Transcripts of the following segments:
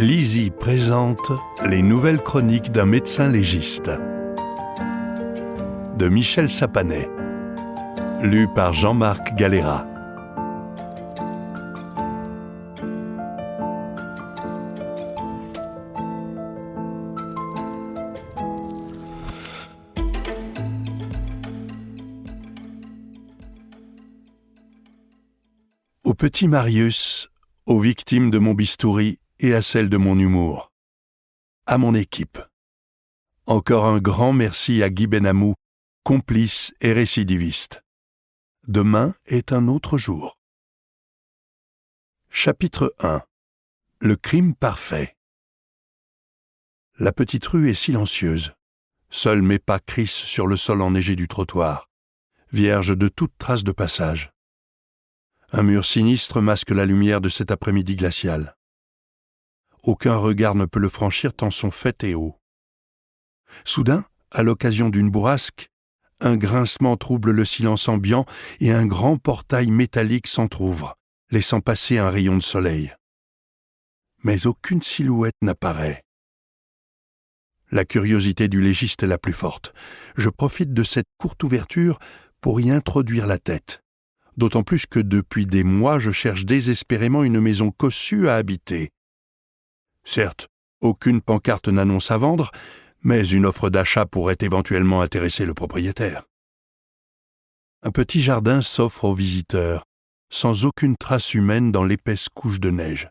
Lizzie présente les nouvelles chroniques d'un médecin légiste de Michel Sapanet, lu par Jean-Marc Galera. Au petit Marius, aux victimes de mon bistouri et à celles de mon humour. À mon équipe. Encore un grand merci à Guy Benamou, complice et récidiviste. Demain est un autre jour. Chapitre 1. Le crime parfait. La petite rue est silencieuse. Seuls mes pas crissent sur le sol enneigé du trottoir, vierge de toute trace de passage. Un mur sinistre masque la lumière de cet après-midi glacial. Aucun regard ne peut le franchir tant son fait est haut. Soudain, à l'occasion d'une bourrasque, un grincement trouble le silence ambiant et un grand portail métallique s'entr'ouvre, laissant passer un rayon de soleil. Mais aucune silhouette n'apparaît. La curiosité du légiste est la plus forte. Je profite de cette courte ouverture pour y introduire la tête. D'autant plus que depuis des mois, je cherche désespérément une maison cossue à habiter. Certes, aucune pancarte n'annonce à vendre, mais une offre d'achat pourrait éventuellement intéresser le propriétaire. Un petit jardin s'offre aux visiteurs, sans aucune trace humaine dans l'épaisse couche de neige.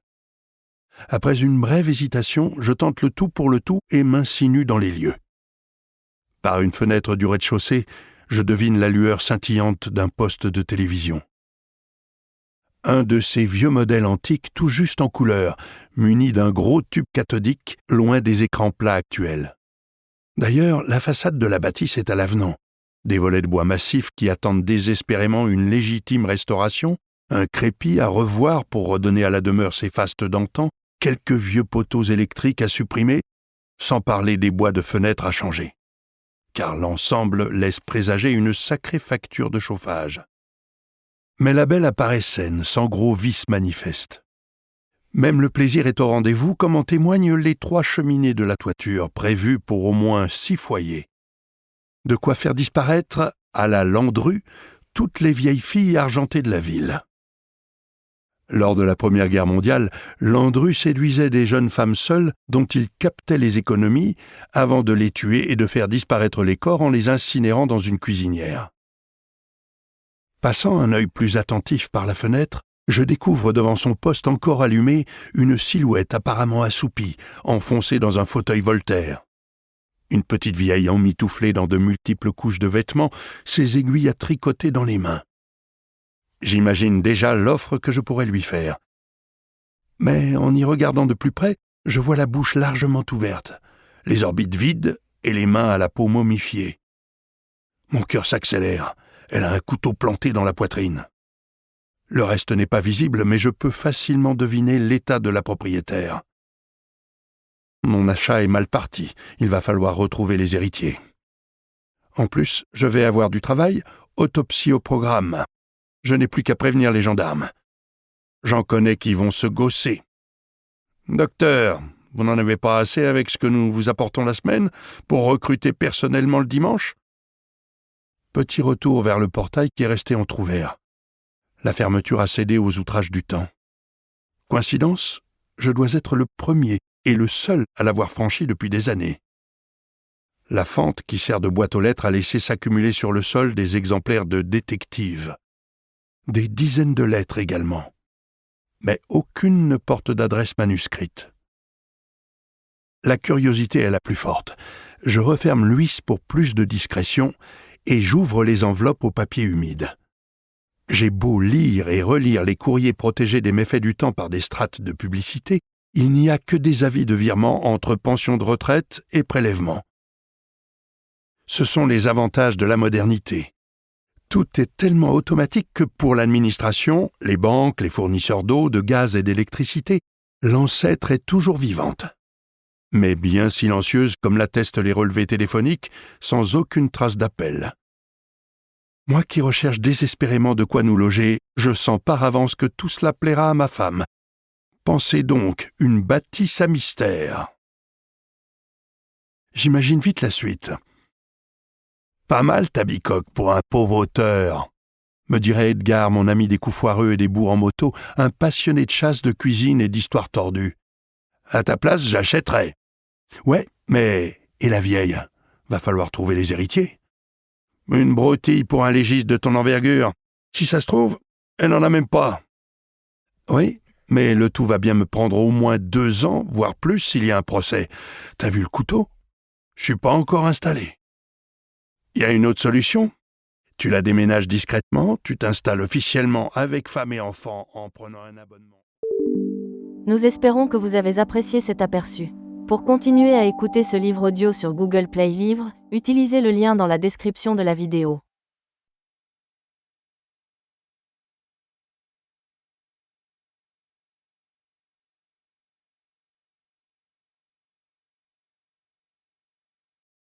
Après une brève hésitation, je tente le tout pour le tout et m'insinue dans les lieux. Par une fenêtre du rez-de-chaussée, je devine la lueur scintillante d'un poste de télévision. Un de ces vieux modèles antiques tout juste en couleur, muni d'un gros tube cathodique loin des écrans plats actuels. D'ailleurs, la façade de la bâtisse est à l'avenant. Des volets de bois massifs qui attendent désespérément une légitime restauration, un crépi à revoir pour redonner à la demeure ses fastes d'antan, quelques vieux poteaux électriques à supprimer, sans parler des bois de fenêtres à changer. Car l'ensemble laisse présager une sacrée facture de chauffage. Mais la belle apparaît saine, sans gros vices manifestes. Même le plaisir est au rendez-vous, comme en témoignent les 3 cheminées de la toiture, prévues pour au moins 6 foyers. De quoi faire disparaître, à la Landru, toutes les vieilles filles argentées de la ville. Lors de la Première Guerre mondiale, Landru séduisait des jeunes femmes seules dont il captait les économies avant de les tuer et de faire disparaître les corps en les incinérant dans une cuisinière. Passant un œil plus attentif par la fenêtre, je découvre devant son poste encore allumé une silhouette apparemment assoupie, enfoncée dans un fauteuil Voltaire. Une petite vieille emmitouflée dans de multiples couches de vêtements, ses aiguilles à tricoter dans les mains. J'imagine déjà l'offre que je pourrais lui faire. Mais en y regardant de plus près, je vois la bouche largement ouverte, les orbites vides et les mains à la peau momifiée. Mon cœur s'accélère. Elle a un couteau planté dans la poitrine. Le reste n'est pas visible, mais je peux facilement deviner l'état de la propriétaire. Mon achat est mal parti. Il va falloir retrouver les héritiers. En plus, je vais avoir du travail, autopsie au programme. Je n'ai plus qu'à prévenir les gendarmes. J'en connais qui vont se gausser. « Docteur, vous n'en avez pas assez avec ce que nous vous apportons la semaine pour recruter personnellement le dimanche ?» Petit retour vers le portail qui est resté entrouvert. La fermeture a cédé aux outrages du temps. Coïncidence, je dois être le premier et le seul à l'avoir franchi depuis des années. La fente qui sert de boîte aux lettres a laissé s'accumuler sur le sol des exemplaires de détective. Des dizaines de lettres également. Mais aucune ne porte d'adresse manuscrite. La curiosité est la plus forte. Je referme l'huisse pour plus de discrétion et j'ouvre les enveloppes au papier humide. J'ai beau lire et relire les courriers protégés des méfaits du temps par des strates de publicité, il n'y a que des avis de virement entre pension de retraite et prélèvement. Ce sont les avantages de la modernité. Tout est tellement automatique que pour l'administration, les banques, les fournisseurs d'eau, de gaz et d'électricité, l'ancêtre est toujours vivante. Mais bien silencieuse comme l'attestent les relevés téléphoniques, sans aucune trace d'appel. Moi qui recherche désespérément de quoi nous loger, je sens par avance que tout cela plaira à ma femme, Pensez donc une bâtisse à mystère. J'imagine vite la suite. Pas mal ta bicoque pour un pauvre auteur, me dirait Edgar, mon ami des coups foireux et des bourgs en moto, un passionné de chasse, de cuisine et d'histoires tordues. À ta place, j'achèterais. Ouais, mais... Et la vieille? Va falloir trouver les héritiers. Une broutille pour un légiste de ton envergure. Si ça se trouve, elle n'en a même pas. Oui, mais le tout va bien me prendre au moins 2 ans, voire plus s'il y a un procès. T'as vu le couteau? Je suis pas encore installé. Y a une autre solution? Tu la déménages discrètement, tu t'installes officiellement avec femme et enfants en prenant un abonnement. Nous espérons que vous avez apprécié cet aperçu. Pour continuer à écouter ce livre audio sur Google Play Livres, utilisez le lien dans la description de la vidéo.